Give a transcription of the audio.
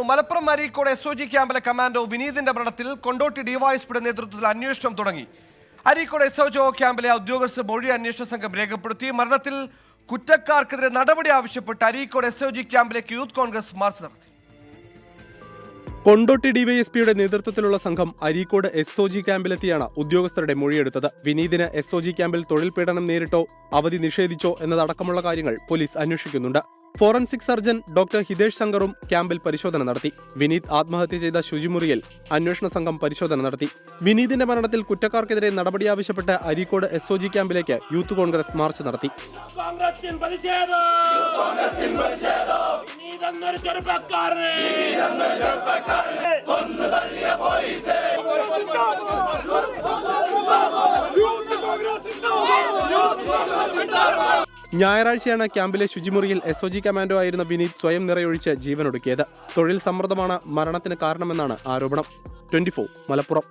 Malappuram Areekode SOG ക്യാമ്പിലെ commando വിനീതിന്റെ മരണത്തിൽ കൊണ്ടോട്ടി ഡിവൈഎസ്പിയുടെ നേതൃത്വത്തിൽ അന്വേഷണം തുടങ്ങി. അരീക്കോട് SOG ക്യാമ്പിലെ ഉദ്യോഗസ്ഥർ മൊഴി അന്വേഷണ സംഘം രേഖപ്പെടുത്തി. മരണത്തിൽ കുറ്റക്കാർക്കെതിരെ നടപടി ആവശ്യപ്പെട്ട് അരീക്കോട് SOG ക്യാമ്പിലേക്ക് യൂത്ത് കോൺഗ്രസ് മാർച്ച് നടത്തി. കൊണ്ടോട്ടി ഡിവൈഎസ്പിയുടെ നേതൃത്വത്തിലുള്ള സംഘം അരീക്കോട് SOG ക്യാമ്പിലെത്തിയാണ് ഉദ്യോഗസ്ഥരുടെ മൊഴിയെടുത്തത്. വിനീതിന് SOG ക്യാമ്പിൽ തൊഴിൽ പീഡനം നേരിട്ടോ അവധി നിഷേധിച്ചോ എന്നതടക്കമുള്ള കാര്യങ്ങൾ പോലീസ് അന്വേഷിക്കുന്നുണ്ട്. ഫോറൻസിക് സർജൻ ഡോക്ടർ ഹിതേഷ് ശങ്കറും ക്യാമ്പിൽ പരിശോധന നടത്തി. വിനീത് ആത്മഹത്യ ചെയ്ത ശുചിമുറിയിൽ അന്വേഷണ സംഘം പരിശോധന നടത്തി. വിനീതിന്റെ മരണത്തിൽ കുറ്റക്കാർക്കെതിരെ നടപടി ആവശ്യപ്പെട്ട് അരീക്കോട് SOG ക്യാമ്പിലേക്ക് യൂത്ത് കോൺഗ്രസ് മാർച്ച് നടത്തി. ഞായറാഴ്ചയാണ് ക്യാമ്പിലെ ശുചിമുറിയിൽ SOG കമാൻഡോ ആയിരുന്ന വിനീത് സ്വയം നിറയൊഴിച്ച് ജീവനൊടുക്കിയത്. തൊഴിൽ സമ്മർദ്ദമാണ് മരണത്തിന് കാരണമെന്നാണ് ആരോപണം. 24 മലപ്പുറം.